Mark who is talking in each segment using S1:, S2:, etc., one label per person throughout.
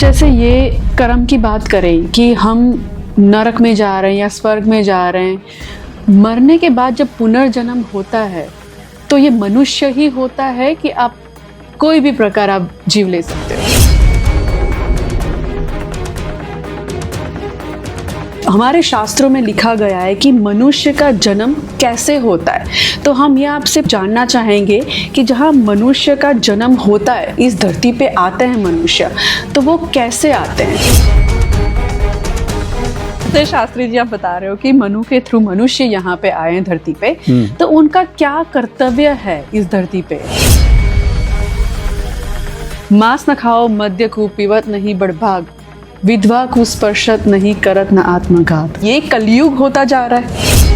S1: जैसे ये कर्म की बात करें कि हम नरक में जा रहे हैं या स्वर्ग में जा रहे हैं, मरने के बाद जब पुनर्जन्म होता है तो ये मनुष्य ही होता है कि आप कोई भी प्रकार आप जीव ले सकते हो। हमारे शास्त्रों में लिखा गया है कि मनुष्य का जन्म कैसे होता है, तो हम ये आपसे जानना चाहेंगे कि जहाँ मनुष्य का जन्म होता है, इस धरती पे आते हैं मनुष्य, तो वो कैसे आते हैं। तो शास्त्री जी, आप बता रहे हो कि मनु के थ्रू मनुष्य यहाँ पे आए हैं धरती पे, तो उनका क्या कर्तव्य है इस धरती पे। मांस न खाओ, मद्य को पीवत नहीं बड़भाग, विधवा को स्पर्शत नहीं करत न आत्मघात। ये कलयुग होता जा रहा है।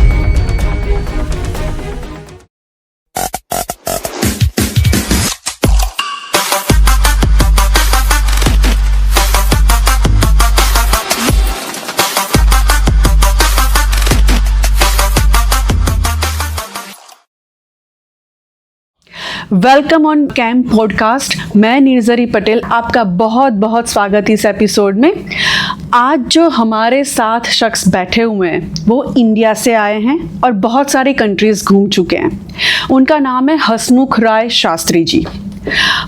S1: Welcome on camp podcast. मैं निर्जरी पटेल, आपका बहुत बहुत स्वागत इस एपिसोड में। आज जो हमारे साथ शख्स बैठे हुए हैं वो इंडिया से आए हैं और बहुत सारी कंट्रीज घूम चुके हैं। उनका नाम है हसमुख राय शास्त्री जी।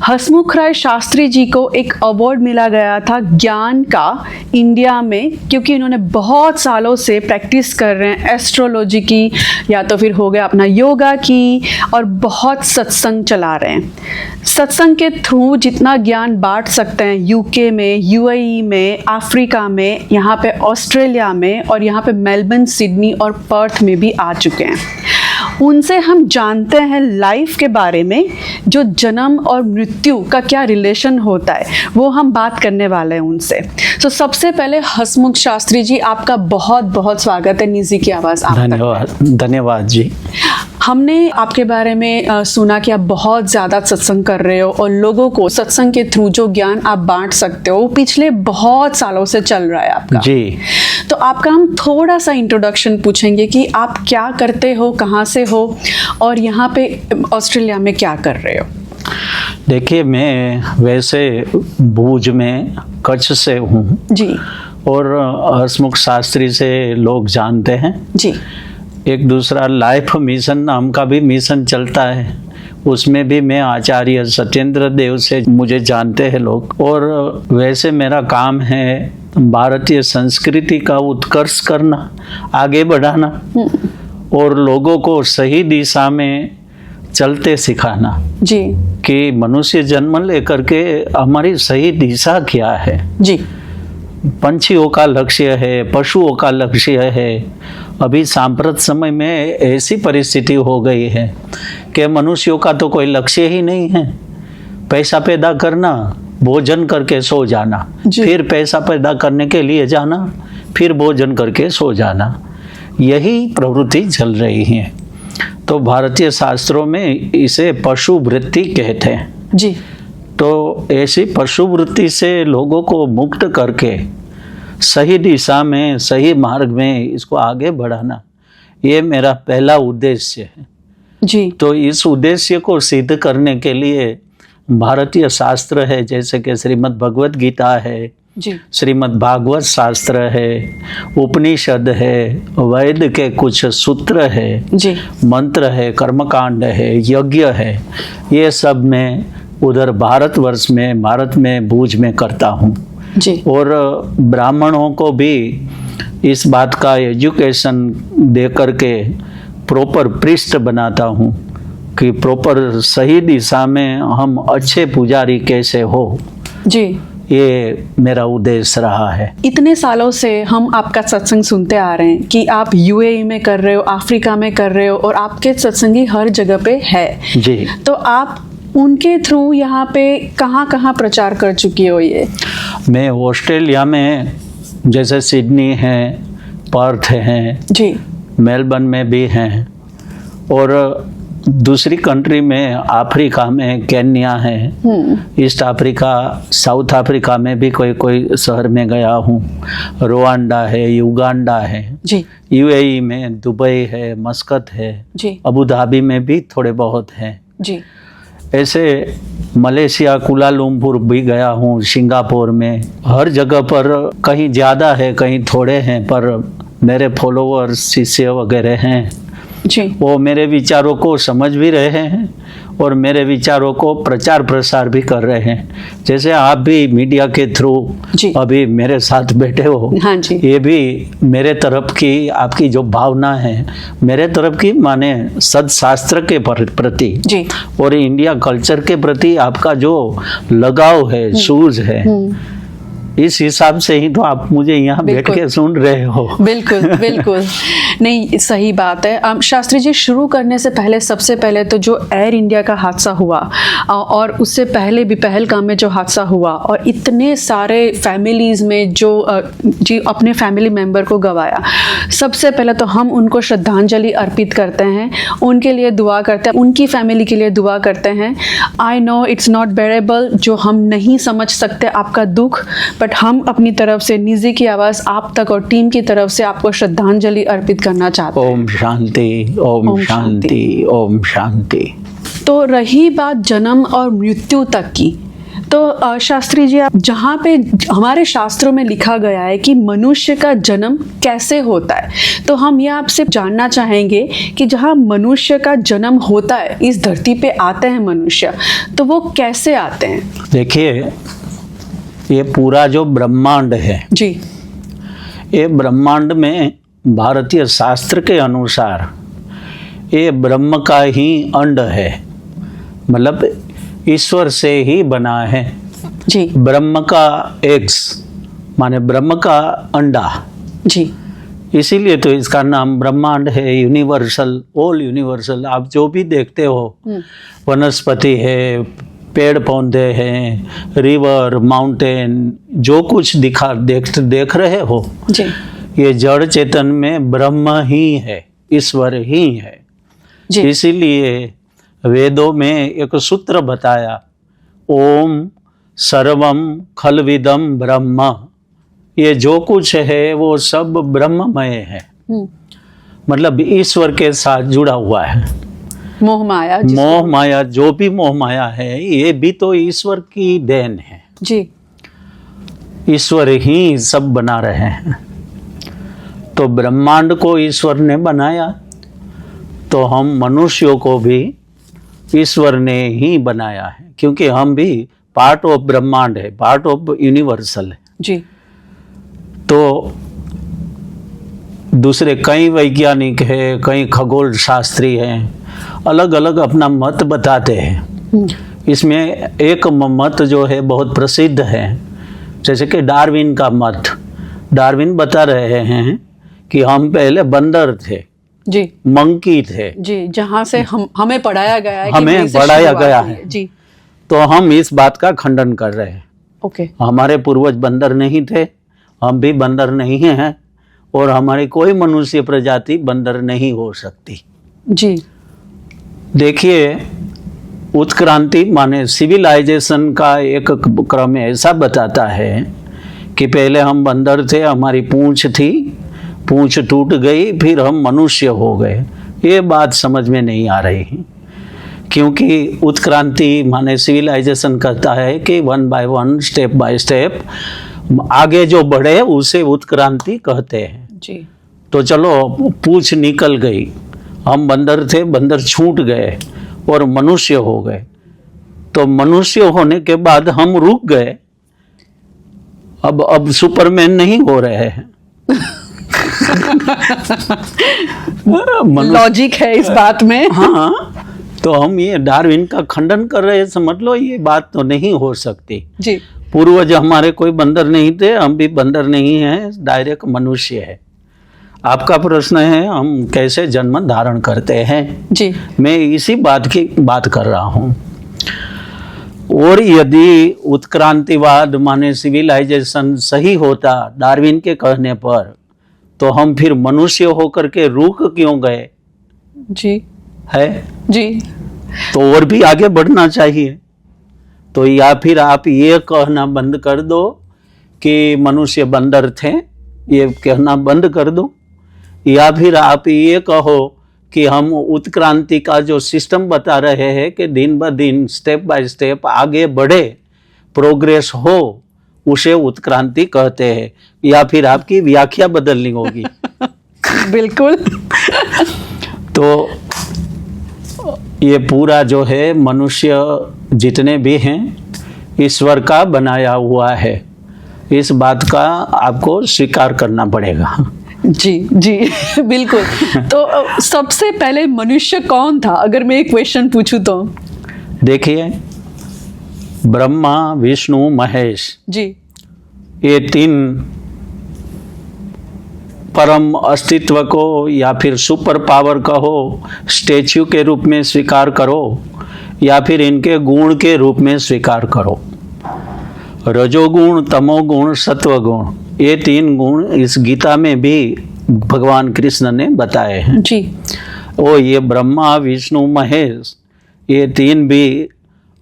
S1: हसमुख राय शास्त्री जी को एक अवार्ड मिला गया था ज्ञान का इंडिया में, क्योंकि इन्होंने बहुत सालों से प्रैक्टिस कर रहे हैं एस्ट्रोलॉजी की, या तो फिर हो गया अपना योगा की, और बहुत सत्संग चला रहे हैं। सत्संग के थ्रू जितना ज्ञान बांट सकते हैं यूके में, यूएई में, अफ्रीका में, यहाँ पे ऑस्ट्रेलिया में, और यहाँ पे मेलबर्न, सिडनी और पर्थ में भी आ चुके हैं। उनसे हम जानते हैं लाइफ के बारे में, जो जन्म और मृत्यु का क्या रिलेशन होता है, वो हम बात करने वाले हैं उनसे। तो सबसे पहले हसमुख शास्त्री जी, आपका बहुत बहुत स्वागत है निजी की आवाज़ आप तक।
S2: धन्यवाद जी।
S1: हमने आपके बारे में सुना कि आप बहुत ज़्यादा सत्संग कर रहे हो और लोगों को सत्संग के थ्रू जो ज्ञान आप बांट सकते हो वो पिछले बहुत सालों से चल रहा है आपका
S2: जी।
S1: तो आपका हम थोड़ा सा इंट्रोडक्शन पूछेंगे कि आप क्या करते हो, कहाँ से हो, और यहाँ पे ऑस्ट्रेलिया में क्या कर रहे हो।
S2: देखिए, मैं वैसे भूज में कच्छ से हूँ
S1: जी।
S2: और हसमुख शास्त्री से लोग जानते हैं
S1: जी।
S2: एक दूसरा लाइफ मिशन नाम का भी मिशन चलता है, उसमें भी मैं आचार्य सत्येंद्र देव से मुझे जानते हैं लोग। और वैसे मेरा काम है भारतीय संस्कृति का उत्कर्ष करना, आगे बढ़ाना और लोगों को सही दिशा में चलते सिखाना
S1: जी,
S2: कि मनुष्य जन्म लेकर के हमारी सही दिशा क्या है।
S1: जी।
S2: पंछियों का लक्ष्य है, पशुओं का लक्ष्य है। अभी सांप्रत समय में ऐसी परिस्थिति हो गई है कि मनुष्यों का तो कोई लक्ष्य ही नहीं है। पैसा पैदा करना, भोजन करके सो जाना, फिर पैसा पैदा करने के लिए जाना, फिर भोजन करके सो जाना, यही प्रवृत्ति चल रही है। तो भारतीय शास्त्रों में इसे पशु वृत्ति कहते हैं
S1: जी।
S2: तो ऐसी पशु वृत्ति से लोगों को मुक्त करके सही दिशा में, सही मार्ग में इसको आगे बढ़ाना, ये मेरा पहला उद्देश्य है
S1: जी।
S2: तो इस उद्देश्य को सिद्ध करने के लिए भारतीय शास्त्र है, जैसे कि श्रीमद् भगवत गीता है
S1: जी,
S2: श्रीमद् भागवत शास्त्र है, उपनिषद है, वेद के कुछ सूत्र है
S1: जी,
S2: मंत्र है, कर्मकांड है, यज्ञ है, ये सब मैं उधर भारतवर्ष में, भारत में भूज में करता हूँ
S1: जी।
S2: और ब्राह्मणों को भी इस बात का एजुकेशन दे करके प्रॉपर पृष्ठ बनाता हूँ कि प्रॉपर सही दिशा में हम अच्छे पुजारी कैसे हो
S1: जी।
S2: ये मेरा उद्देश्य रहा है।
S1: इतने सालों से हम आपका सत्संग सुनते आ रहे हैं कि आप यूएई में कर रहे हो, अफ्रीका में कर रहे हो, और आपके सत्संगी हर जगह पे है
S2: जी।
S1: तो आप उनके थ्रू यहाँ पे कहाँ कहाँ प्रचार कर चुकी हो। ये
S2: मैं ऑस्ट्रेलिया में जैसे सिडनी है, पर्थ है
S1: जी,
S2: मेलबर्न में भी हैं, और दूसरी कंट्री में अफ्रीका में केन्या है, ईस्ट अफ्रीका, साउथ अफ्रीका में भी कोई कोई शहर में गया हूँ, रुवांडा है, युगांडा है
S1: जी,
S2: यूएई में दुबई है, मस्कत है
S1: जी,
S2: अबू धाबी में भी थोड़े बहुत हैं।
S1: जी।
S2: ऐसे मलेशिया कुलालुम्पुर भी गया हूँ, सिंगापुर में, हर जगह पर कहीं ज़्यादा है कहीं थोड़े हैं, पर मेरे फॉलोअर्स शिष्य वगैरह हैं,
S1: जी
S2: वो मेरे विचारों को समझ भी रहे हैं और मेरे विचारों को प्रचार प्रसार भी कर रहे हैं। जैसे आप भी मीडिया के थ्रू
S1: जी।
S2: अभी मेरे साथ बैठे हो,
S1: हाँ जी।
S2: ये भी मेरे तरफ की आपकी जो भावना है, मेरे तरफ की माने सदशास्त्र के प्रति
S1: जी
S2: और इंडिया कल्चर के प्रति आपका जो लगाव है, सूझ है, इस हिसाब से ही तो आप मुझे यहाँ बैठ
S1: बिल्कुल।
S2: के सुन रहे हो।
S1: बिल्कुल बिल्कुल, नहीं सही बात है। शास्त्री जी, शुरू करने से पहले सबसे पहले तो जो एयर इंडिया का हादसा हुआ और उससे पहले भी पहलगाम में जो हादसा हुआ और इतने सारे फैमिलीज़ में जो जी अपने फैमिली मेम्बर को गंवाया, सबसे पहले तो हम उनको श्रद्धांजलि अर्पित करते हैं, उनके लिए दुआ करते हैं, उनकी फैमिली के लिए दुआ करते हैं। आई नो इट्स नॉट बेरेबल, जो हम नहीं समझ सकते आपका दुख, बट हम अपनी तरफ से निजी की आवाज़ आप तक और टीम की तरफ से आपको श्रद्धांजलि अर्पित करना चाहते हैं।
S2: ओम शांति, ओम शांति, ओम शांति।
S1: तो रही बात जन्म और मृत्यु तक की, तो शास्त्री जी, आप जहाँ पे हमारे शास्त्रों में लिखा गया है कि मनुष्य का जन्म कैसे होता है, तो हम ये आपसे जानना चाहेंगे कि जहाँ मनुष्य का जन्म होता है, इस धरती पे आते हैं मनुष्य, तो वो कैसे आते हैं?
S2: देखिए, ये पूरा जो ब्रह्मांड है
S1: जी,
S2: ये ब्रह्मांड में भारतीय शास्त्र के अनुसार ये ब्रह्म का ही अंड है, मतलब ईश्वर से ही बना है।
S1: जी
S2: ब्रह्म का एग्स माने ब्रह्म का अंडा,
S1: जी,
S2: इसीलिए तो इसका नाम ब्रह्मांड है। Universal, all universal. आप जो भी देखते हो, वनस्पति है, पेड़ पौधे हैं, रिवर, माउंटेन, जो कुछ देख रहे हो,
S1: जी
S2: ये जड़ चेतन में ब्रह्म ही है, ईश्वर ही है।
S1: जी,
S2: इसीलिए वेदों में एक सूत्र बताया, ओम सर्वम खलविदम ब्रह्म। ये जो कुछ है वो सब ब्रह्ममय है, मतलब ईश्वर के साथ जुड़ा हुआ है।
S1: मोह माया,
S2: मोह माया, जो भी मोह माया है, ये भी तो ईश्वर की देन है।
S1: जी,
S2: ईश्वर ही सब बना रहे हैं। तो ब्रह्मांड को ईश्वर ने बनाया, तो हम मनुष्यों को भी ईश्वर ने ही बनाया है, क्योंकि हम भी पार्ट ऑफ ब्रह्मांड है, पार्ट ऑफ यूनिवर्सल है।
S1: जी,
S2: तो दूसरे कई वैज्ञानिक है, कई खगोल शास्त्री हैं, अलग अलग अपना मत बताते हैं। इसमें एक मत जो है बहुत प्रसिद्ध है, जैसे कि डार्विन का मत। डार्विन बता रहे हैं कि हम पहले बंदर थे,
S1: जी,
S2: मंकी थे,
S1: जी, जहाँ से हमें पढ़ाया गया है कि
S2: हमें
S1: वहीं से
S2: पढ़ाया
S1: शुरुआत
S2: गया
S1: हुई
S2: है।
S1: जी,
S2: तो हम इस बात का खंडन कर रहे हैं।
S1: ओके,
S2: हमारे पूर्वज बंदर नहीं थे, हम भी बंदर नहीं हैं, और हमारी कोई मनुष्य प्रजाति बंदर नहीं हो सकती।
S1: जी,
S2: देखिए, उत्क्रांति माने सिविलाइजेशन का एक क्रम ऐसा बताता है कि पहले हम बंदर थे, हमारी पूंछ थी, पूंछ टूट गई, फिर हम मनुष्य हो गए। ये बात समझ में नहीं आ रही, क्योंकि उत्क्रांति माने सिविलाइजेशन कहता है कि one by one, step by step आगे जो बढ़े उसे उत्क्रांति कहते हैं।
S1: जी,
S2: तो चलो, पूंछ निकल गई, हम बंदर थे, बंदर छूट गए और मनुष्य हो गए। तो मनुष्य होने के बाद हम रुक गए, अब सुपरमैन नहीं हो रहे हैं।
S1: लॉजिक है इस बात में।
S2: हाँ, तो हम ये डार्विन का खंडन कर रहे हैं, समझ लो ये बात तो नहीं हो सकती।
S1: जी,
S2: पूर्वज हमारे कोई बंदर नहीं थे, हम भी बंदर नहीं हैं, डायरेक्ट मनुष्य है। आपका प्रश्न है हम कैसे जन्म धारण करते हैं,
S1: जी,
S2: मैं इसी बात की बात कर रहा हूँ। और यदि उत्क्रांतिवाद माने सिविलाइजेशन सही होता डार्विन के कहने पर, तो हम फिर मनुष्य होकर के रुक क्यों गए?
S1: जी,
S2: है
S1: जी,
S2: तो और भी आगे बढ़ना चाहिए। तो या फिर आप ये कहना बंद कर दो कि मनुष्य बंदर थे, ये कहना बंद कर दो, या फिर आप ये कहो कि हम उत्क्रांति का जो सिस्टम बता रहे हैं कि दिन ब दिन स्टेप बाय स्टेप आगे बढ़े, प्रोग्रेस हो, उसे उत्क्रांति कहते हैं। या फिर आपकी व्याख्या बदलनी होगी।
S1: बिल्कुल।
S2: तो ये पूरा जो है मनुष्य जितने भी हैं ईश्वर का बनाया हुआ है, इस बात का आपको स्वीकार करना पड़ेगा।
S1: जी जी बिल्कुल। तो सबसे पहले मनुष्य कौन था, अगर मैं एक क्वेश्चन पूछूं तो?
S2: देखिए, ब्रह्मा, विष्णु, महेश,
S1: जी
S2: ये तीन परम अस्तित्व को या फिर सुपर पावर कहो, स्टैच्यू के रूप में स्वीकार करो या फिर इनके गुण के रूप में स्वीकार करो। रजोगुण, तमोगुण, सत्वगुण, ये तीन गुण इस गीता में भी भगवान कृष्ण ने बताए हैं।
S1: जी।
S2: ओ ये ब्रह्मा, विष्णु, महेश, ये तीन भी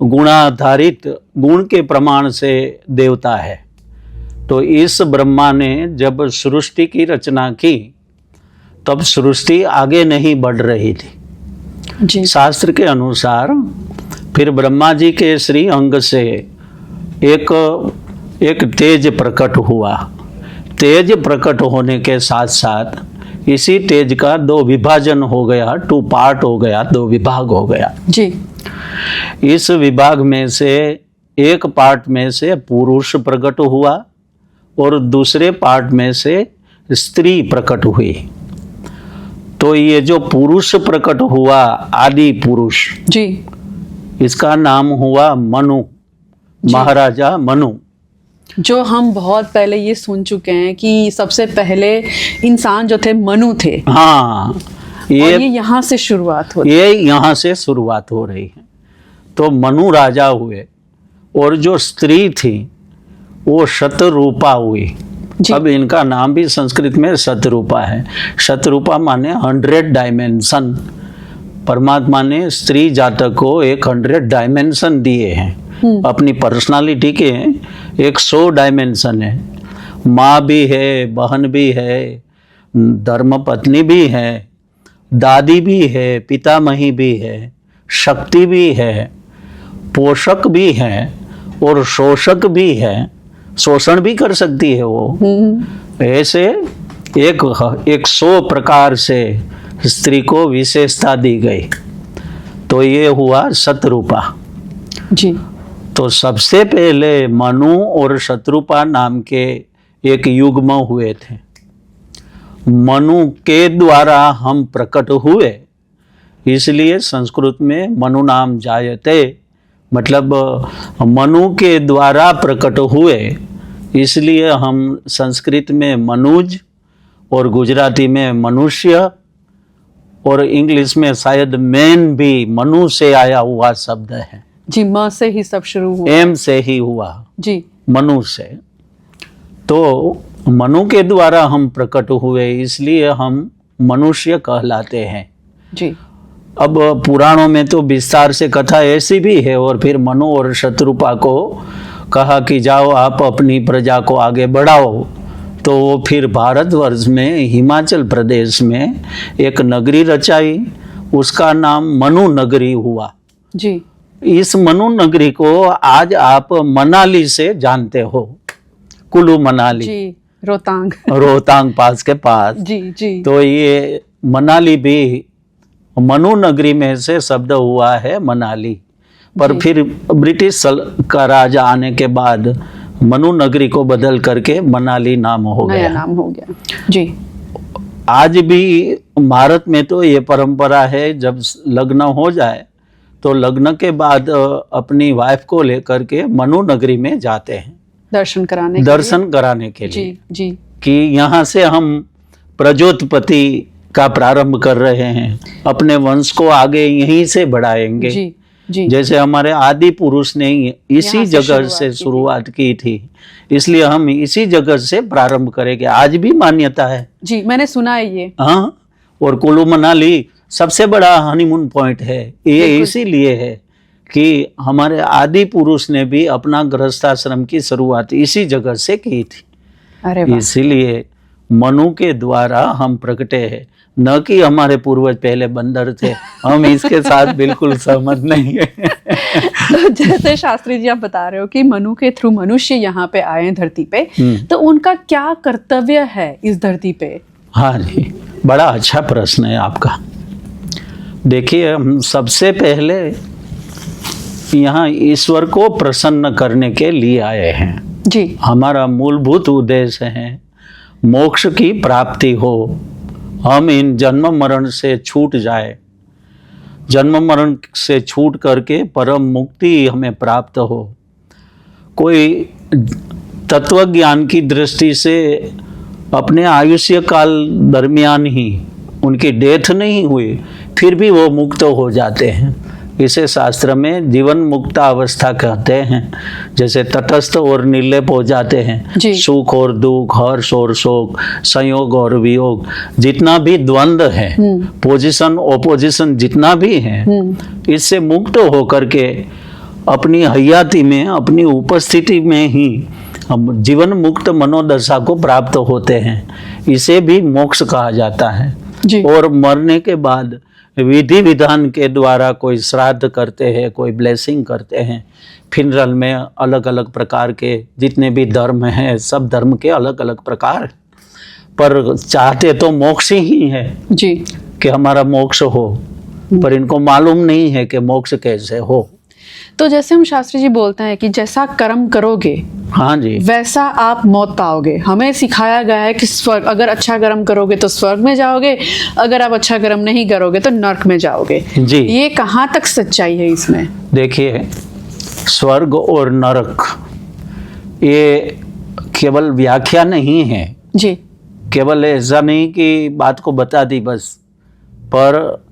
S2: गुणाधारित, गुण के प्रमाण से देवता है। तो इस ब्रह्मा ने जब सृष्टि की रचना की तब सृष्टि आगे नहीं बढ़ रही थी
S1: जी।
S2: शास्त्र के अनुसार। फिर ब्रह्मा जी के श्री अंग से एक तेज प्रकट हुआ। तेज प्रकट होने के साथ साथ इसी तेज का दो विभाजन हो गया, 2 पार्ट हो गया, 2 विभाग हो गया।
S1: जी।
S2: इस विभाग में से एक पार्ट में से पुरुष प्रकट हुआ और दूसरे पार्ट में से स्त्री प्रकट हुई। तो ये जो पुरुष प्रकट हुआ, आदि पुरुष,
S1: जी,
S2: इसका नाम हुआ मनु, महाराजा मनु।
S1: जो हम बहुत पहले ये सुन चुके हैं कि सबसे पहले इंसान जो थे मनु थे।
S2: हाँ,
S1: और ये यहाँ से शुरुआत होती
S2: ये यहाँ से शुरुआत हो रही है। तो मनु राजा हुए और जो स्त्री थी वो शतरूपा हुई। अब इनका नाम भी संस्कृत में शतरूपा है। शतरूपा माने 100 डायमेंशन। परमात्मा ने स्त्री जातक को 100 डायमेंशन दिए हैं। अपनी पर्सनालिटी के 100 डायमेंशन है। माँ भी है, बहन भी है, धर्म पत्नी भी है, दादी भी है, पितामही भी है, शक्ति भी है, पोषक भी है और शोषक भी है। शोषण भी कर सकती है वो। ऐसे एक 100 प्रकार से स्त्री को विशेषता दी गई। तो ये हुआ शतरूपा
S1: जी।
S2: तो सबसे पहले मनु और शतरूपा नाम के एक युग्म हुए थे। मनु के द्वारा हम प्रकट हुए, इसलिए संस्कृत में मनु नाम जायते, मतलब मनु के द्वारा प्रकट हुए, इसलिए हम संस्कृत में मनुज और गुजराती में मनुष्य और इंग्लिश में शायद मैन भी मनु से आया हुआ शब्द है।
S1: जी, म से ही सब शुरू हुआ।
S2: एम से ही हुआ
S1: जी।
S2: मनु से। तो मनु के द्वारा हम प्रकट हुए, इसलिए हम मनुष्य कहलाते हैं।
S1: जी।
S2: अब पुराणों में तो विस्तार से कथा ऐसी भी है। और फिर मनु और शतरूपा को कहा कि जाओ आप अपनी प्रजा को आगे बढ़ाओ। तो वो फिर भारतवर्ष में हिमाचल प्रदेश में एक नगरी रचाई, उसका नाम मनु नगरी हुआ।
S1: जी।
S2: इस मनु नगरी को आज आप मनाली से जानते हो, कुल्लू मनाली।
S1: जी,
S2: रोहतांग पास के पास।
S1: जी जी।
S2: तो ये मनाली भी मनु नगरी में से शब्द हुआ है, मनाली। पर फिर ब्रिटिश का राज आने के बाद मनु नगरी को बदल करके मनाली नाम हो गया।
S1: नया नाम हो गया। जी।
S2: आज भी भारत में तो ये परंपरा है, जब लग्न हो जाए तो लग्न के बाद अपनी वाइफ को लेकर के मनु नगरी में जाते हैं दर्शन कराने के लिए।
S1: जी जी।
S2: कि यहाँ से हम प्रजोत्पत्ति का प्रारंभ कर रहे हैं, अपने वंश को आगे यहीं से बढ़ाएंगे।
S1: जी जी।
S2: जैसे हमारे आदि पुरुष ने इसी जगह से शुरुआत की थी, इसलिए हम इसी जगह से प्रारंभ करेंगे। आज भी मान्यता है।
S1: जी, मैंने सुना है ये।
S2: हाँ, और कुल्लू मनाली सबसे बड़ा हनीमून पॉइंट है। ये इसीलिए है कि हमारे आदि पुरुष ने भी अपना गृहस्थाश्रम की शुरुआत इसी जगह से की थी।
S1: अरे वाह।
S2: इसीलिए मनु के द्वारा हम प्रकटे हैं। न कि हमारे पूर्वज पहले बंदर थे। हम इसके साथ बिल्कुल सहमत नहीं है।
S1: तो जैसे शास्त्री जी आप बता रहे हो कि मनु के थ्रू मनुष्य यहाँ पे आए हैं धरती पे, तो उनका क्या कर्तव्य है इस धरती पे?
S2: हाँ जी, बड़ा अच्छा प्रश्न है आपका। देखिए, हम सबसे पहले यहाँ ईश्वर को प्रसन्न करने के लिए आए हैं
S1: जी।
S2: हमारा मूलभूत उद्देश्य है मोक्ष की प्राप्ति हो, हम इन जन्म मरण से छूट जाए, जन्म मरण से छूट करके परम मुक्ति हमें प्राप्त हो। कोई तत्व ज्ञान की दृष्टि से अपने आयुष्य काल दरमियान ही उनकी डेथ नहीं हुई, फिर भी वो मुक्त हो जाते हैं। इसे शास्त्र में जीवन मुक्ता अवस्था कहते हैं। जैसे तटस्थ और निर्लेप हो जाते हैं, सुख और दुख, हर्ष और शोक, संयोग और वियोग, जितना भी द्वंद्व है, पोजीशन ओपोजिशन जितना भी है, इससे मुक्त होकर के अपनी हयाती में, अपनी उपस्थिति में ही हम जीवन मुक्त मनोदशा को प्राप्त होते हैं। इसे भी मोक्ष कहा जाता है
S1: जी।
S2: और मरने के बाद विधि विधान के द्वारा कोई श्राद्ध करते हैं, कोई ब्लेसिंग करते हैं। फिनरल में अलग अलग प्रकार के जितने भी धर्म हैं, सब धर्म के अलग अलग प्रकार, पर चाहते तो मोक्ष ही है
S1: जी
S2: कि हमारा मोक्ष हो, पर इनको मालूम नहीं है कि मोक्ष कैसे हो।
S1: तो जैसे हम शास्त्री जी बोलते हैं कि जैसा कर्म करोगे,
S2: हाँ जी,
S1: वैसा आप मौत पाओगे। हमें सिखाया गया है कि स्वर्ग, अगर अच्छा कर्म करोगे तो स्वर्ग में जाओगे, अगर आप अच्छा कर्म नहीं करोगे तो नरक में जाओगे
S2: जी।
S1: ये कहाँ तक सच्चाई है इसमें?
S2: देखिए, स्वर्ग और नरक ये केवल व्याख्या नहीं है
S1: जी।
S2: केवल ऐसा नहीं कि बात को बता दी बस, पर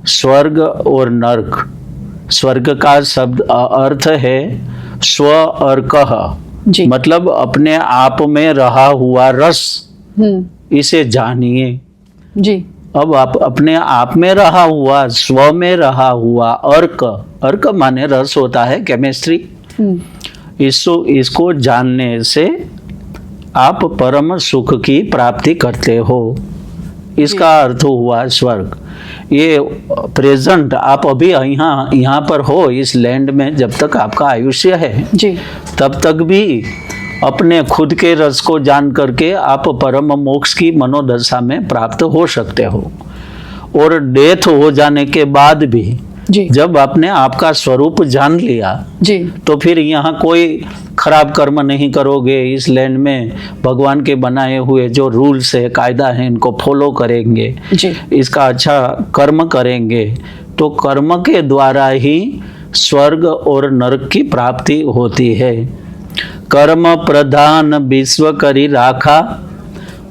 S2: स्वर्ग और नरक, स्वर्ग का शब्द अर्थ है स्व अर्कः, मतलब अपने आप में रहा हुआ रस, इसे जानिए
S1: जी।
S2: अब आप अपने आप में रहा हुआ, स्व में रहा हुआ अर्क, अर्क माने रस होता है, केमिस्ट्री, इसको जानने से आप परम सुख की प्राप्ति करते हो। इसका अर्थ हुआ स्वर्ग। ये प्रेजेंट आप अभी यहाँ पर हो इस लैंड में, जब तक आपका आयुष्य है
S1: जी,
S2: तब तक भी अपने खुद के रस को जान करके आप परम मोक्ष की मनोदशा में प्राप्त हो सकते हो। और डेथ हो जाने के बाद भी
S1: जी,
S2: जब आपने आपका स्वरूप जान लिया
S1: जी,
S2: तो फिर यहाँ कोई खराब कर्म नहीं करोगे। इस लैंड में भगवान के बनाए हुए जो रूल्स है, कायदा है, इनको फॉलो करेंगे
S1: जी,
S2: इसका अच्छा कर्म करेंगे, तो कर्म के द्वारा ही स्वर्ग और नरक की प्राप्ति होती है। कर्म प्रधान विश्व करी राखा,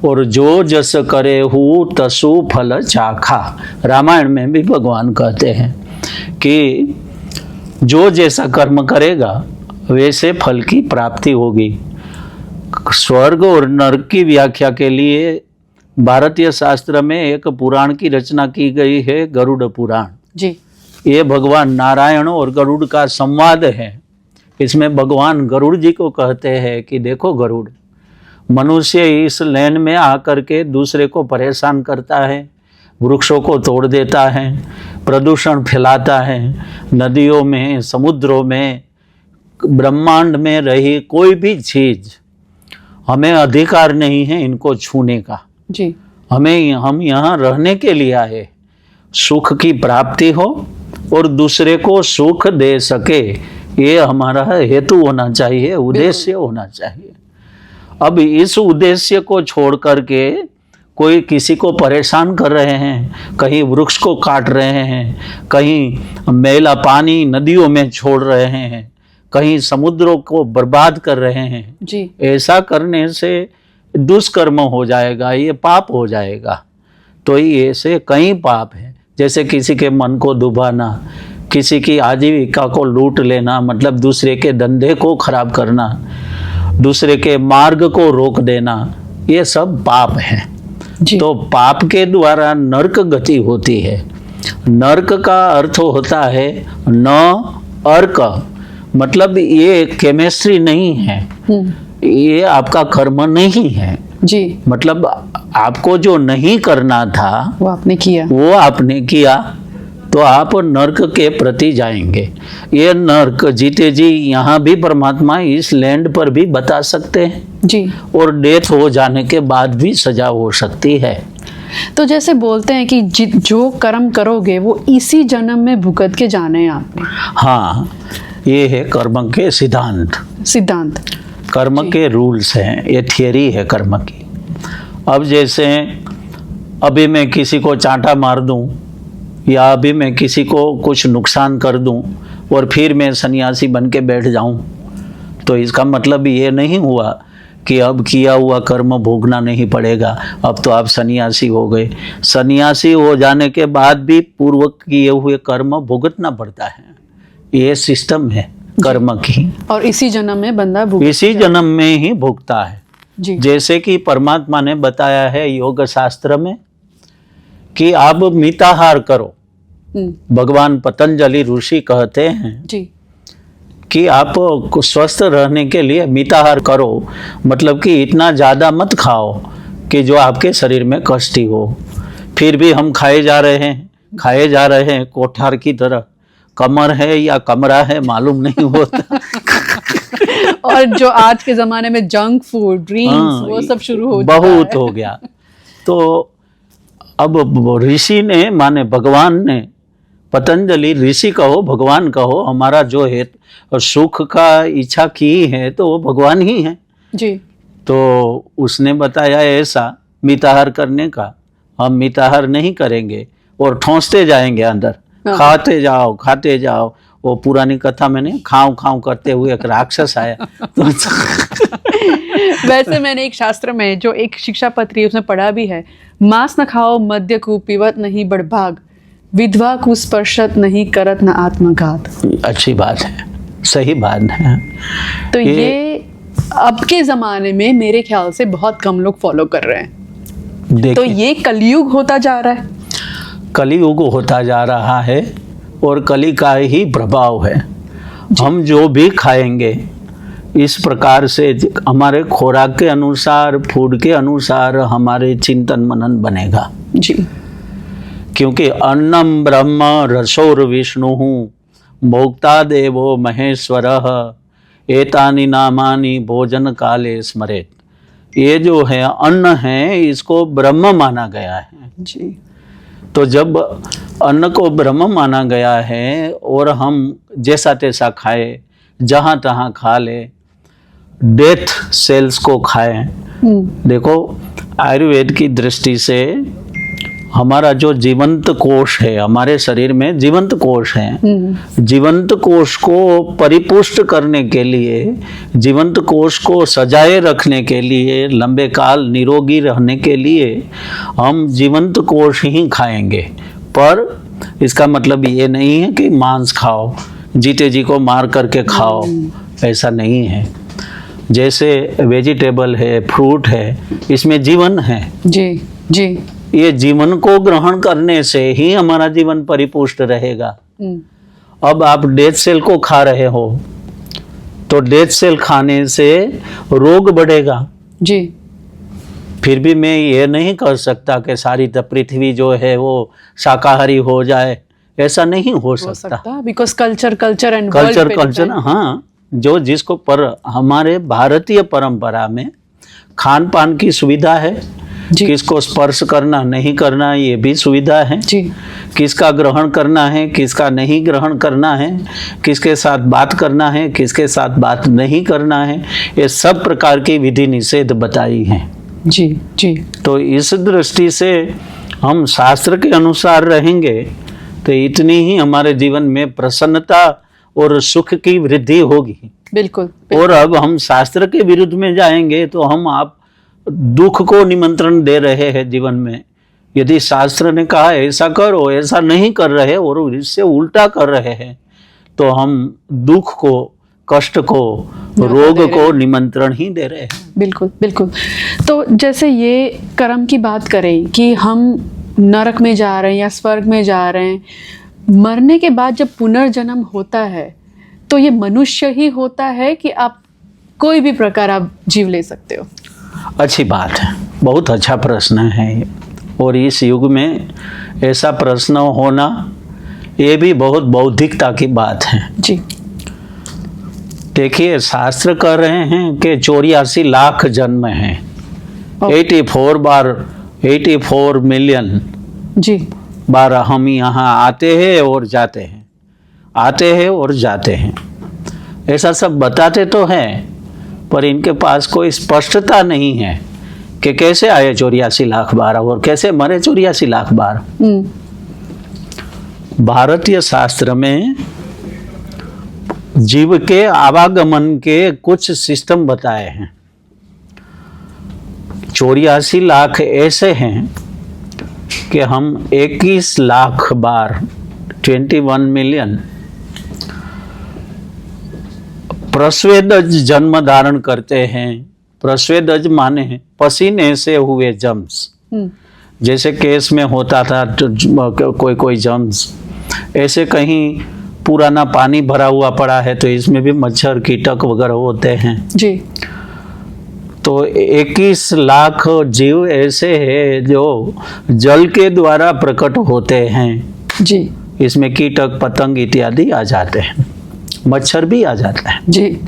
S2: और जो जस करे हु तसु फल चाखा। रामायण में भी भगवान कहते हैं कि जो जैसा कर्म करेगा वैसे फल की प्राप्ति होगी। स्वर्ग और नरक की व्याख्या के लिए भारतीय शास्त्र में एक पुराण की रचना की गई है, गरुड़ पुराण
S1: जी।
S2: ये भगवान नारायण और गरुड़ का संवाद है। इसमें भगवान गरुड़ जी को कहते हैं कि देखो गरुड़, मनुष्य इस लैंड में आकर के दूसरे को परेशान करता है, वृक्षों को तोड़ देता है, प्रदूषण फैलाता है, नदियों में, समुद्रों में, ब्रह्मांड में रही कोई भी चीज, हमें अधिकार नहीं है इनको छूने का
S1: जी।
S2: हम यहाँ रहने के लिए आए, सुख की प्राप्ति हो और दूसरे को सुख दे सके, ये हमारा हेतु होना चाहिए, उद्देश्य होना चाहिए। अब इस उद्देश्य को छोड़ करके कोई किसी को परेशान कर रहे हैं, कहीं वृक्ष को काट रहे हैं, कहीं मैला पानी नदियों में छोड़ रहे हैं, कहीं समुद्रों को बर्बाद कर रहे हैं
S1: जी।
S2: ऐसा करने से दुष्कर्म हो जाएगा, ये पाप हो जाएगा। तो ये ऐसे कई पाप हैं, जैसे किसी के मन को दुभाना, किसी की आजीविका को लूट लेना, मतलब दूसरे के धंधे को खराब करना, दूसरे के मार्ग को रोक देना, ये सब पाप है। तो पाप के द्वारा नरक गति होती है। नरक का अर्थ होता है न अर्क, मतलब ये केमिस्ट्री नहीं है, ये आपका कर्म नहीं है,
S1: जी,
S2: मतलब आपको जो नहीं करना था
S1: वो आपने किया।
S2: वो आपने किया, तो आप नर्क के प्रति जाएंगे। ये नर्क जीते जी यहाँ भी परमात्मा इस लैंड पर भी बता सकते हैं,
S1: जी।
S2: और डेथ हो जाने के बाद भी सजा हो सकती है।
S1: तो जैसे बोलते हैं कि जो कर्म करोगे वो इसी जन्म में भुगत के जाने हैं आपने।
S2: हाँ, ये है कर्म के
S1: सिद्धांत।
S2: कर्म के रूल्स हैं, ये थियरी है कर्म की। अब जैसे अभी मैं किसी को चांटा मार दूं, या अभी मैं किसी को कुछ नुकसान कर दूं और फिर मैं सन्यासी बन के बैठ जाऊं, तो इसका मतलब ये नहीं हुआ कि अब किया हुआ कर्म भोगना नहीं पड़ेगा, अब तो आप सन्यासी हो गए। सन्यासी हो जाने के बाद भी पूर्व किए हुए कर्म भुगतना पड़ता है। ये सिस्टम है कर्म की,
S1: और इसी जन्म में बंदा
S2: इसी जन्म में ही भुगता है।
S1: जी।
S2: जैसे कि परमात्मा ने बताया है योग शास्त्र में कि आप मिताहार करो। भगवान पतंजलि ऋषि कहते हैं
S1: जी
S2: कि आप स्वस्थ रहने के लिए मिताहार करो, मतलब कि इतना ज़्यादा मत खाओ कि जो आपके शरीर में कष्ट हो। फिर भी हम खाए जा रहे हैं कोठार की तरह। कमर है या कमरा है मालूम नहीं होता।
S1: और जो आज के जमाने में जंक फूड, ड्रिंक्स, वो सब शुरू हो
S2: बहुत हो गया। तो अब ऋषि ने, माने भगवान ने, पतंजलि ऋषि कहो भगवान कहो, हमारा जो है सुख का इच्छा की है तो वो भगवान ही है
S1: जी।
S2: तो उसने बताया ऐसा मिताहार करने का। हम मिताहार नहीं करेंगे और ठोंसते जाएंगे अंदर, खाते जाओ। वो पुरानी कथा में नहीं, खाऊं खाऊं करते हुए एक राक्षस आया।
S1: वैसे मैंने एक शास्त्र में जो एक शिक्षा पत्री उसमें पढ़ा भी है, मांस न खाओ, मद्य को पीवत नहीं बड़भाग, विधवा को स्पर्शत नहीं करत न आत्मघात।
S2: अच्छी बात है, सही बात है।
S1: तो ये अब के जमाने में मेरे ख्याल से बहुत कम लोग फॉलो कर रहे हैं। तो ये कलयुग होता जा रहा है।
S2: कलयुग होता जा रहा है और कली का ही प्रभाव है। हम जो भी खाएंगे इस प्रकार से हमारे खुराक के अनुसार, फूड के अनुसार हमारे चिंतन मनन बनेगा
S1: जी।
S2: क्योंकि अन्नम ब्रह्म रसोर विष्णु भोक्ता देवो महेश्वरः एतानि नामानि भोजन काले स्मरेत। ये जो है अन्न है, इसको ब्रह्म माना गया है
S1: जी।
S2: तो जब अन्न को ब्रह्म माना गया है और हम जैसा तैसा खाए, जहाँ तहाँ खा ले, डेथ सेल्स को खाएं। देखो आयुर्वेद की दृष्टि से हमारा जो जीवंत कोश है, हमारे शरीर में जीवंत कोश है, जीवंत कोश को परिपुष्ट करने के लिए, जीवंत कोश को सजाए रखने के लिए, लंबे काल निरोगी रहने के लिए हम जीवंत कोश ही खाएंगे। पर इसका मतलब ये नहीं है कि मांस खाओ, जीते जी को मार करके खाओ, ऐसा नहीं है। जैसे वेजिटेबल है, फ्रूट है, इसमें जीवन है
S1: जी जी।
S2: ये जीवन को ग्रहण करने से ही हमारा जीवन परिपुष्ट रहेगा। अब आप डेथ सेल को खा रहे हो तो डेथ सेल खाने से रोग बढ़ेगा
S1: जी।
S2: फिर भी मैं ये नहीं कर सकता कि सारी पृथ्वी जो है वो शाकाहारी हो जाए, ऐसा नहीं हो सकता।
S1: बिकॉज कल्चर एंड
S2: कल्चर हाँ, जो जिसको पर हमारे भारतीय परंपरा में खान पान की सुविधा है, किसको स्पर्श करना नहीं करना ये भी सुविधा है
S1: जी।
S2: किसका ग्रहण करना है, किसका नहीं ग्रहण करना है, किसके साथ बात करना है, किसके साथ बात नहीं करना है, ये सब प्रकार की विधि निषेध बताई हैं
S1: जी जी।
S2: तो इस दृष्टि से हम शास्त्र के अनुसार रहेंगे तो इतनी ही हमारे जीवन में प्रसन्नता और सुख की वृद्धि होगी।
S1: बिल्कुल।
S2: और अब हम शास्त्र के विरुद्ध में जाएंगे तो हम आप दुख को निमंत्रण दे रहे हैं जीवन में। यदि शास्त्र ने कहा ऐसा करो, ऐसा नहीं कर रहे और इससे उल्टा कर रहे हैं तो हम दुख को, कष्ट को, रोग को निमंत्रण ही दे रहे हैं।
S1: बिल्कुल बिल्कुल। तो जैसे ये कर्म की बात करें कि हम नरक में जा रहे हैं या स्वर्ग में जा रहे हैं, मरने के बाद जब पुनर्जन्म होता है तो ये मनुष्य ही होता है कि आप कोई भी प्रकार आप जीव ले सकते हो?
S2: अच्छी बात है, बहुत अच्छा प्रश्न है ये। और इस युग में ऐसा प्रश्न होना ये भी बहुत बौद्धिकता की बात है।
S1: जी।
S2: देखिए, शास्त्र कह रहे हैं कि 84 लाख जन्म हैं, 84 मिलियन
S1: जी।
S2: बार हम यहाँ आते हैं और जाते हैं, आते हैं और जाते हैं। ऐसा सब बताते तो हैं, पर इनके पास कोई स्पष्टता नहीं है कि कैसे आए 84 लाख बार और कैसे मरे 84 लाख बार। भारतीय शास्त्र में जीव के आवागमन के कुछ सिस्टम बताए हैं। 84 लाख ऐसे हैं कि हम 21 लाख बार 21 मिलियन प्रस्वेदज जन्म धारण करते हैं। प्रस्वेदज माने पसीने से हुए जम्स, जैसे केस में होता था तो कोई जम्स, ऐसे कहीं पुराना पानी भरा हुआ पड़ा है तो इसमें भी मच्छर कीटक वगैरह होते हैं।
S1: जी।
S2: तो 21 लाख जीव ऐसे हैं जो जल के द्वारा प्रकट होते हैं।
S1: जी।
S2: इसमें कीटक पतंग इत्यादि आ जाते हैं, मच्छर भी आ जाता है।
S1: जी।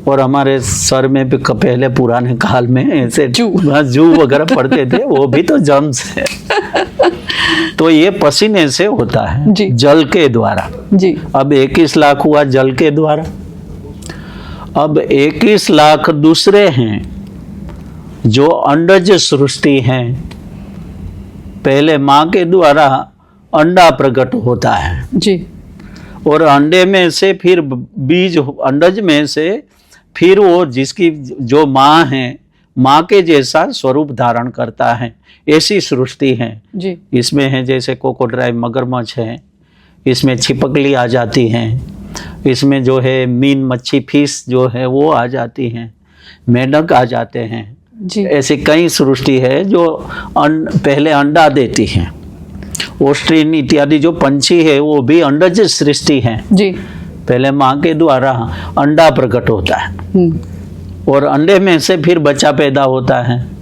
S2: और हमारे सर में भी पहले पुराने काल में ऐसे जू वगैरह पड़ते थे, वो भी तो जम्स है। तो ये पसीने से होता है
S1: जी।
S2: जल के द्वारा।
S1: जी।
S2: अब 21 लाख हुआ जल के द्वारा। अब 21 लाख दूसरे हैं जो अंडज सृष्टि हैं। पहले माँ के द्वारा अंडा प्रकट होता है
S1: जी।
S2: और अंडे में से फिर बीज, अंडज में से फिर वो जिसकी जो माँ है, माँ के जैसा स्वरूप धारण करता है। ऐसी सृष्टि है
S1: जी।
S2: इसमें है जैसे कोकोड्राई मगरमच्छ है, इसमें छिपकली आ जाती हैं, इसमें जो है मीन मच्छी फिश जो है वो आ जाती हैं, मेंढक आ जाते हैं।
S1: जी।
S2: ऐसी कई सृष्टि है जो पहले अंडा देती हैं। ऑस्ट्रिन इत्यादि जो पंछी है वो भी अंडज सृष्टि है।
S1: जी।
S2: पहले माँ के द्वारा अंडा प्रकट होता है और अंडे में से फिर बच्चा पैदा होता है।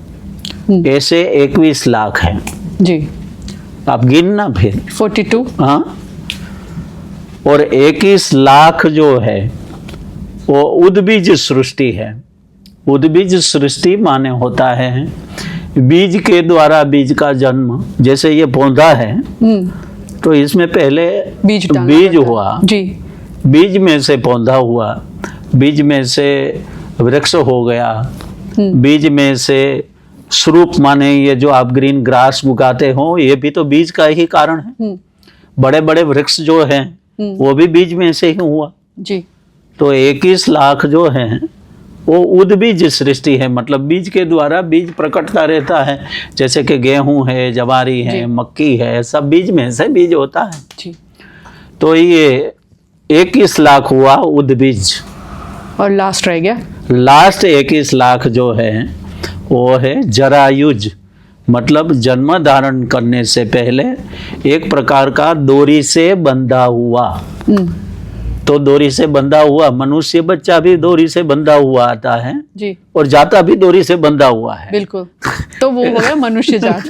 S2: ऐसे 21 लाख है।
S1: जी।
S2: आप गिनना फिर
S1: 42।
S2: हाँ। और 21 लाख जो है वो उद्बीज सृष्टि है। उद्बीज सृष्टि माने होता है बीज के द्वारा बीज का जन्म। जैसे ये पौधा है तो इसमें पहले बीज हुआ,
S1: जी।
S2: बीज में से पौधा हुआ, बीज में से वृक्ष हो गया, बीज में से स्वरूप माने ये जो आप ग्रीन ग्रास उगाते हो ये भी तो बीज का ही कारण है। बड़े बड़े वृक्ष जो हैं वो भी बीज में से ही हुआ।
S1: जी।
S2: तो 21 लाख जो हैं वो उद्बीज सृष्टि है, मतलब बीज के द्वारा बीज प्रकटता रहता है। जैसे कि गेहूं है, जवारी है, मक्की है, सब बीज में से बीज होता है।
S1: जी।
S2: तो ये 21 लाख हुआ उद्बीज।
S1: और लास्ट रह गया,
S2: लास्ट 21 लाख जो है वो है जरायुज, मतलब जन्म धारण करने से पहले एक प्रकार का डोरी से बंधा हुआ। तो डोरी से बंधा हुआ मनुष्य बच्चा भी डोरी से बंधा हुआ आता है
S1: जी।
S2: और जाता भी डोरी से बंधा हुआ है।
S1: बिल्कुल। तो वो हो गया मनुष्य जात।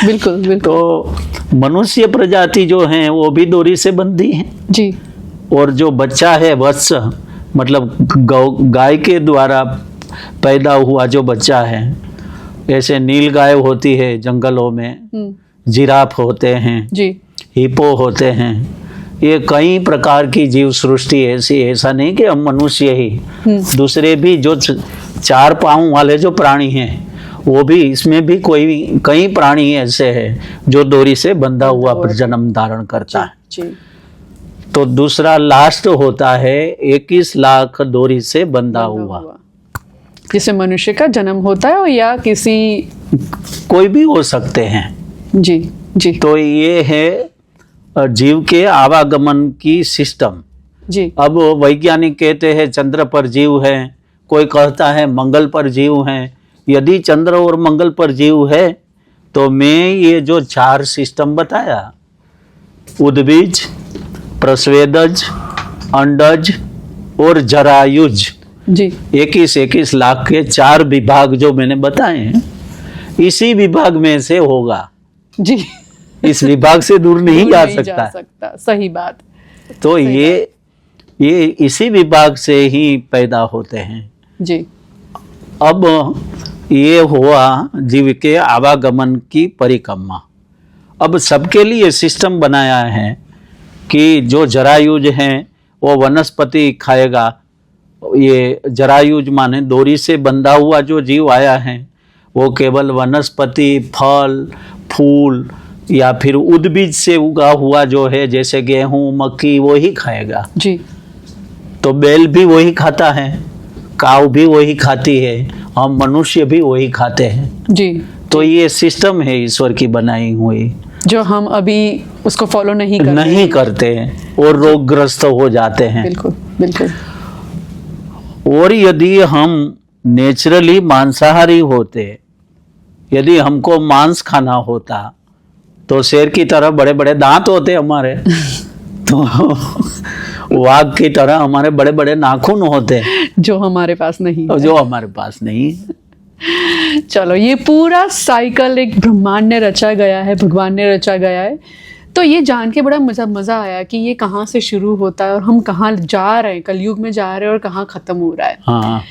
S1: बिल्कुल बिल्कुल।
S2: तो मनुष्य प्रजाति जो है वो भी डोरी से बंधी है।
S1: जी।
S2: और जो बच्चा है वत्स, मतलब गाय के द्वारा पैदा हुआ जो बच्चा है, ऐसे नील गाय होती है जंगलों में, जिराफ होते हैं
S1: जी।
S2: हिप्पो होते हैं, ये कई प्रकार की जीव सृष्टि ऐसी, ऐसा नहीं कि हम मनुष्य ही, दूसरे भी जो 4 पाँव वाले जो प्राणी हैं वो भी, इसमें भी कई प्राणी ऐसे हैं जो डोरी से बंधा हुआ पर जन्म धारण करता है।
S1: जी।
S2: तो दूसरा लास्ट होता है 21 लाख डोरी से बंधा हुआ,
S1: जिसे मनुष्य का जन्म होता है या किसी
S2: कोई भी हो सकते हैं।
S1: जी। जी।
S2: तो ये है जीव के आवागमन की सिस्टम।
S1: जी।
S2: अब वैज्ञानिक कहते हैं चंद्र पर जीव है, कोई कहता है मंगल पर जीव है। यदि चंद्र और मंगल पर जीव है तो मैं ये जो 4 सिस्टम बताया, उद्बीज, प्रस्वेदज, अंडज और जरायुज,
S1: जी
S2: 21 लाख के 4 विभाग जो मैंने बताए हैं, इसी विभाग में से होगा।
S1: जी
S2: इस विभाग से दूर नहीं
S1: दूर
S2: जा
S1: नहीं
S2: सकता।
S1: सही बात।
S2: तो
S1: सही
S2: ये इसी विभाग से ही पैदा होते हैं।
S1: जी
S2: अब ये हुआ जीव के आवागमन की परिक्रमा। अब सबके लिए सिस्टम बनाया है कि जो जरायुज हैं वो वनस्पति खाएगा। ये जरायुज माने डोरी से बंधा हुआ जो जीव आया है वो केवल वनस्पति, फल, फूल या फिर उद्भिज से उगा हुआ जो है जैसे गेहूं, मक्की, वो ही खाएगा।
S1: जी
S2: तो बैल भी वही खाता है, काऊ भी वही खाती है, हम मनुष्य भी वही खाते हैं।
S1: जी
S2: तो ये सिस्टम है ईश्वर की बनाई हुई,
S1: जो हम अभी उसको फॉलो नहीं
S2: करते हैं और रोगग्रस्त हो जाते हैं।
S1: बिल्कुल बिल्कुल।
S2: और यदि हम नेचुरली मांसाहारी होते, यदि हमको मांस खाना होता तो शेर की तरह बड़े बड़े दांत होते हमारे, तो वाघ की तरह हमारे बड़े बड़े नाखून होते,
S1: जो हमारे पास नहीं है।
S2: जो हमारे पास नहीं है।
S1: चलो, ये पूरा साइकिल एक ब्रह्मांड ने रचा गया है, भगवान ने रचा गया है। तो ये जान के बड़ा मज़ा आया कि ये कहाँ से शुरू होता है और हम कहाँ जा रहे हैं, कलयुग में जा रहे हैं और कहाँ ख़त्म हो रहा है।
S2: हाँ।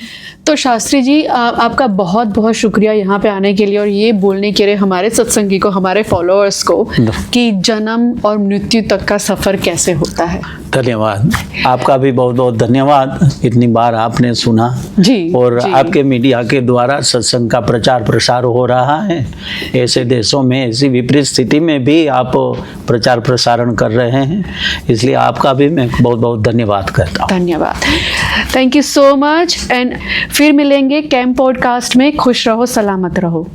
S1: तो शास्त्री जी आपका बहुत बहुत शुक्रिया यहाँ पे आने के लिए और ये बोलने के लिए हमारे सत्संगी को, हमारे फॉलोअर्स को कि जन्म और मृत्यु तक का सफ़र कैसे होता है।
S2: धन्यवाद, आपका भी बहुत बहुत धन्यवाद। इतनी बार आपने सुना
S1: जी
S2: और
S1: जी।
S2: आपके मीडिया के द्वारा सत्संग का प्रचार प्रसार हो रहा है। ऐसे देशों में, ऐसी विपरीत स्थिति में भी आप प्रचार प्रसारण कर रहे हैं, इसलिए आपका भी मैं बहुत बहुत धन्यवाद करता हूँ।
S1: धन्यवाद, thank you so much. And फिर मिलेंगे कैंप पॉडकास्ट में। खुश रहो, सलामत रहो।